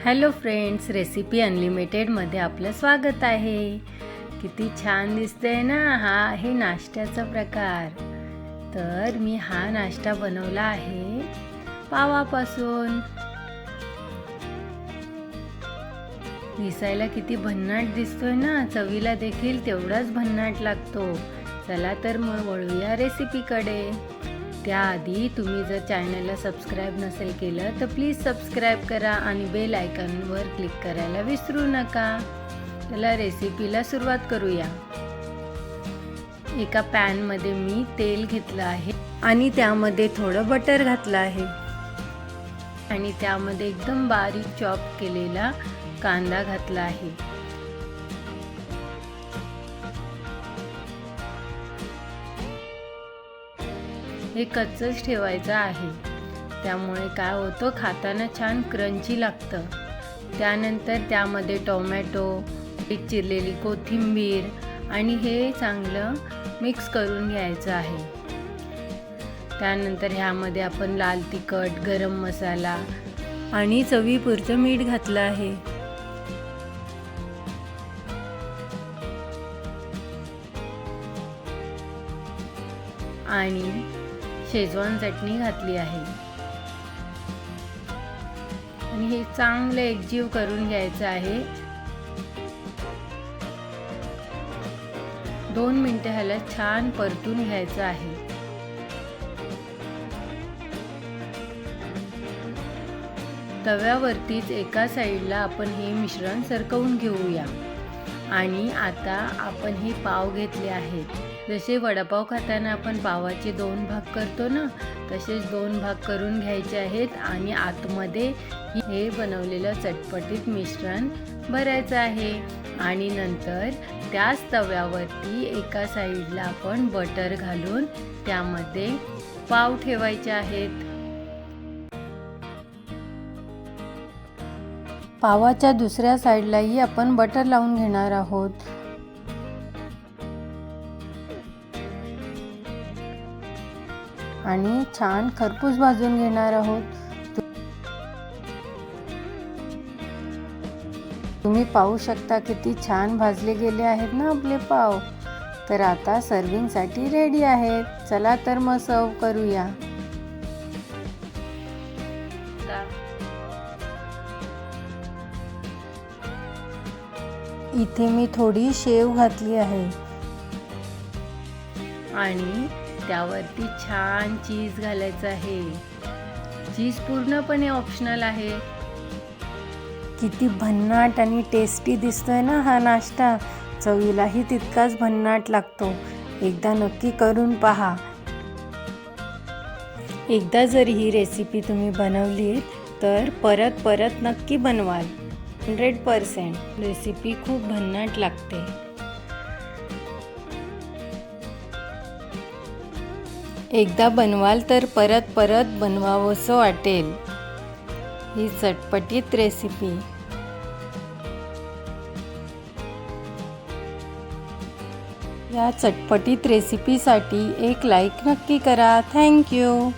Hello friends, recipe अनलिमिटेडमध्ये आपलं स्वागत आहे। किती छान दिसतंय ना। हा आहे नाश्त्याचा प्रकार। तर मी हा नाश्ता बनवला आहे पावापासून। दिसायला किती भन्नाट दिसतोय ना, चवीला देखील तेवढाच भन्नाट लागतो। चला तर मग वळूया रेसिपीकडे। त्याआधी तुम्ही जर चॅनलला सबस्क्राईब नसेल केलं तर प्लीज सबस्क्राईब करा आणि बेल आयकॉनवर क्लिक करायला विसरू नका। चला रेसिपीला सुरुवात करूया। एका पॅनमध्ये मी तेल घेतलं आहे आणि त्यामध्ये थोडं बटर घातलं आहे आणि त्यामध्ये एकदम बारीक चॉप केलेला कांदा घातला आहे। हे कच्चंच ठेवायचं आहे, त्यामुळे काय होतं, खाताना छान क्रंची लागतं। त्यानंतर त्यामध्ये टोमॅटो, एक चिरलेली कोथिंबीर आणि हे चांगलं मिक्स करून घ्यायचं आहे। त्यानंतर ह्यामध्ये आपण लाल तिखट, गरम मसाला आणि चवीपुरतं मीठ घातलं आहे। आणि शेजवान चटणी घातली आहे आणि हे चांगलं एकजीव करून घ्यायचं आहे। 2 मिनिटे ह्याला छान परतून घ्यायचं आहे। तव्यावरतीच एका साईडला आपण हे मिश्रण सरकवून घेऊया। आणि आता आपण हे पाव घेतले आहेत। जसे वडापाव खाताना आपण पावाचे 2 भाग करतो ना, तसेच 2 भाग करून घ्यायचे आहेत आणि आतमध्ये हे बनवलेलं चटपटीत मिश्रण भरायचं आहे। आणि नंतर त्याच तव्यावरती एका साईडला आपण बटर घालून त्यामध्ये पाव ठेवायचे आहेत। पावाच्या दुसऱ्या साईडलाही आपण बटर लावून घेणार आहोत। आणि छान खरपूस भाजून घेणार आहोत। तुम्ही पाहू शकता किती छान भाजले गेले आहेत ना आपले पाव। तर आता सर्विंगसाठी रेडी आहेत। चला तर मग सर्व करूया। इथे मी थोडी शेव घातली आहे आणि त्यावरती छान चीज घालायचं आहे। चीज पूर्णपणे ऑप्शनल आहे। किती भन्नाट आणि टेस्टी दिसतोय ना हा नाश्ता। चवीलाही तितकाच भन्नाट लागतो। एकदा नक्की करून पहा। एकदा जर ही रेसिपी तुम्ही बनवली तर परत परत नक्की बनवाल। 100% रेसिपी खूप भन्नाट लागते। एकदा बनवाल तर परत परत बनवावंसं वाटेल ही चटपटीत रेसिपी। या चटपटीत रेसिपीसाठी एक लाईक नक्की करा। Thank you.